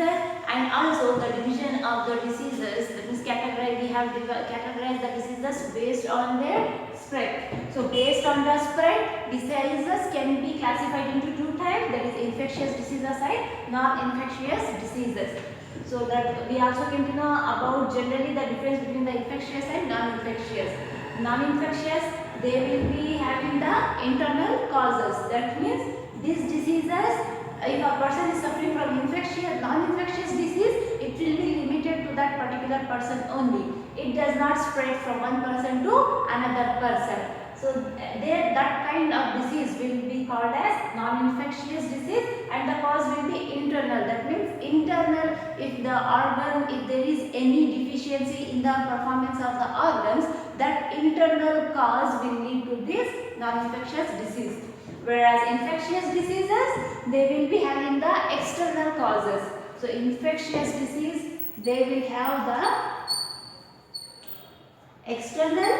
diseases, and also the division of the diseases. That means we have categorized the diseases based on their spread. So based on the spread, diseases can be classified into two types. That is infectious diseases and non-infectious diseases. So that we also came to know about generally the difference between the infectious and non-infectious. Non-infectious, they will be having the internal causes. That means these diseases, if a person is suffering from non-infectious disease, it will be limited to that particular person only. It does not spread from one person to another person. So that kind of disease will be called as non-infectious disease, and the cause will be internal. That means internal, if the organ, if there is any deficiency in the performance of the organs, that internal cause will lead to this non-infectious disease. Whereas infectious diseases, they will be having the external causes. So infectious disease, they will have the external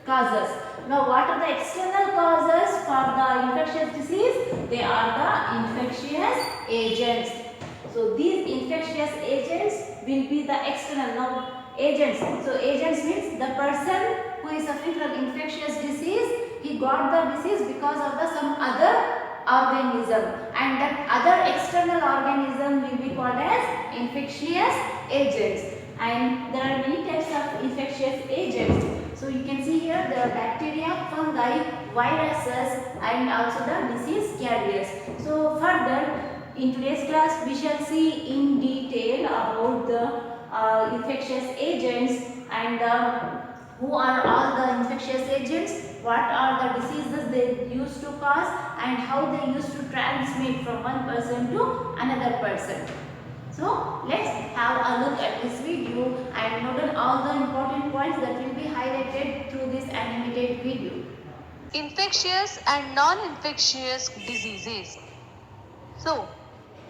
causes. Now what are the external causes for the infectious disease? They are the infectious agents. So these infectious agents will be the external. Now agents. So agents means the person who is suffering from infectious disease, he got the disease because of the some other organism, and that other external organism will be called as infectious agents. And there are many types of infectious agents. So you can see here there are bacteria, fungi, viruses, and also the disease carriers. So further in today's class we shall see in detail about the infectious agents and who are all the infectious agents, what are the diseases they used to cause, and how they used to transmit from one person to another person. So let's have a look at this video and note down all the important points that will be highlighted through this animated video. Infectious and non-infectious diseases. So,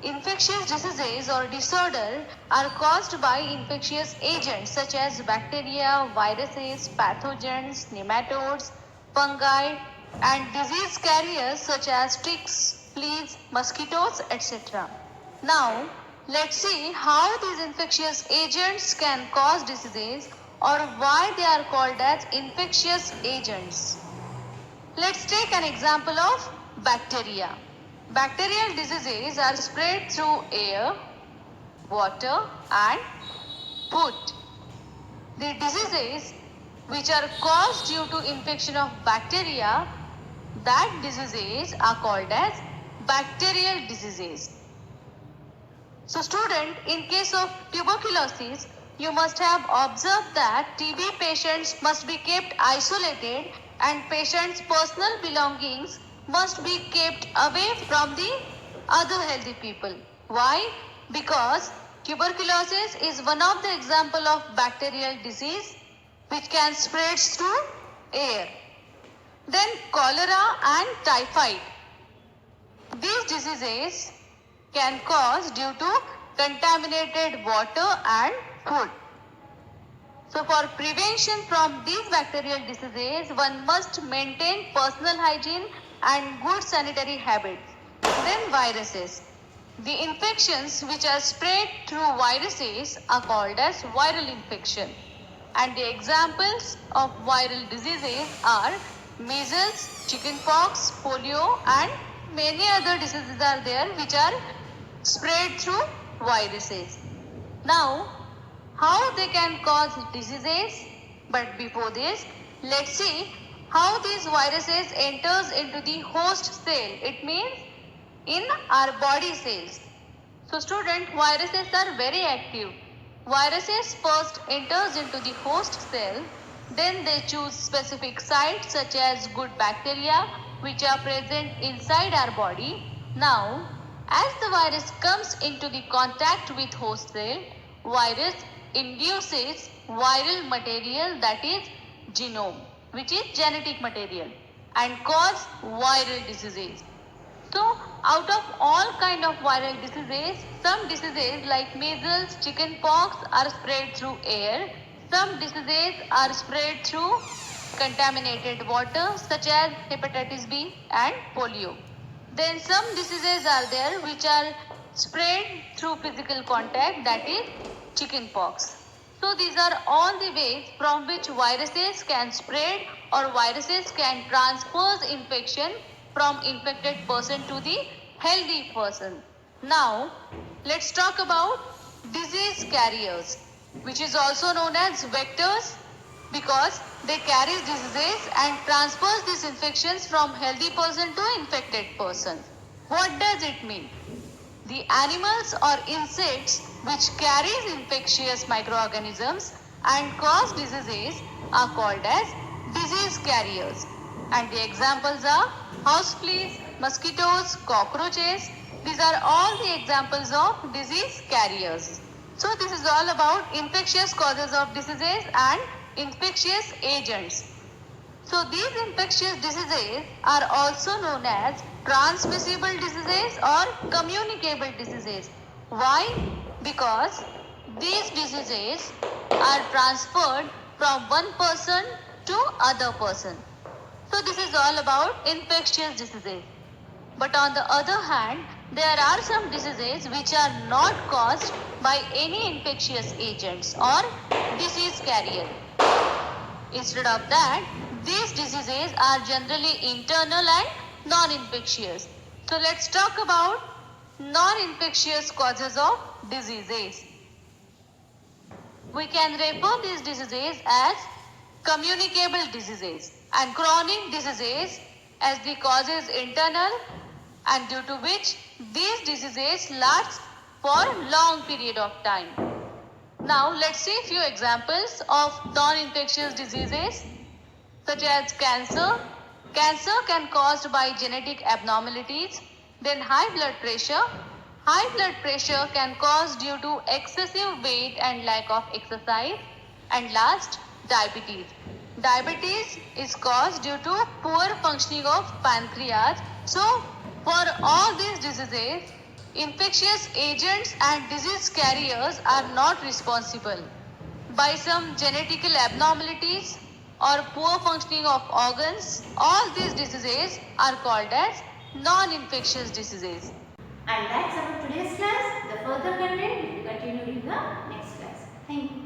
infectious diseases or disorder are caused by infectious agents such as bacteria, viruses, pathogens, nematodes, fungi, and disease carriers such as ticks, fleas, mosquitoes, etc. Now, let's see how these infectious agents can cause diseases or why they are called as infectious agents. Let's take an example of bacteria. Bacterial diseases are spread through air, water, and food. The diseases which are caused due to infection of bacteria, that diseases are called as bacterial diseases. So student, in case of tuberculosis, you must have observed that TB patients must be kept isolated and patients' personal belongings must be kept away from the other healthy people. Why? Because tuberculosis is one of the example of bacterial disease which can spread through air. Then cholera and typhoid. These diseases can cause due to contaminated water and food. So for prevention from these bacterial diseases, one must maintain personal hygiene and good sanitary habits. Then viruses. The infections which are spread through viruses are called as viral infection. And the examples of viral diseases are measles, chickenpox, polio, and many other diseases are there which are spread through viruses. Now, how they can cause diseases? But before this, let's see how these viruses enters into the host cell. It means in our body cells. So student, viruses are very active. Viruses first enters into the host cell, then they choose specific sites such as good bacteria which are present inside our body. Now, as the virus comes into the contact with host cell, virus induces viral material, that is genome, which is genetic material, and cause viral diseases. So, out of all kind of viral diseases, some diseases like measles, chickenpox are spread through air. Some diseases are spread through contaminated water such as hepatitis B and polio. Then some diseases are there which are spread through physical contact, that is chickenpox. So these are all the ways from which viruses can spread or viruses can transfer infection from infected person to the healthy person. Now let's talk about disease carriers, which is also known as vectors, because they carry diseases and transfers these infections from healthy person to infected person. What does it mean? The animals or insects which carries infectious microorganisms and cause diseases are called as disease carriers. And the examples are houseflies, mosquitoes, cockroaches. These are all the examples of disease carriers. So this is all about infectious causes of diseases and infectious agents. So these infectious diseases are also known as transmissible diseases or communicable diseases. Why? Because these diseases are transferred from one person to other person. So this is all about infectious diseases. But on the other hand, there are some diseases which are not caused by any infectious agents or disease carrier. Instead of that, these diseases are generally internal and non-infectious. So let's talk about non-infectious causes of diseases. We can refer these diseases as communicable diseases and chronic diseases as the causes internal and due to which these diseases last for long period of time. Now let's see a few examples of non-infectious diseases such as cancer. Cancer can caused by genetic abnormalities. Then high blood pressure. High blood pressure can cause due to excessive weight and lack of exercise. And last, diabetes. Diabetes is caused due to poor functioning of pancreas. So for all these diseases, infectious agents and disease carriers are not responsible. By some genetical abnormalities or poor functioning of organs, all these diseases are called as non-infectious diseases. And that's our today's class. The further content will be continued in the next class. Thank you.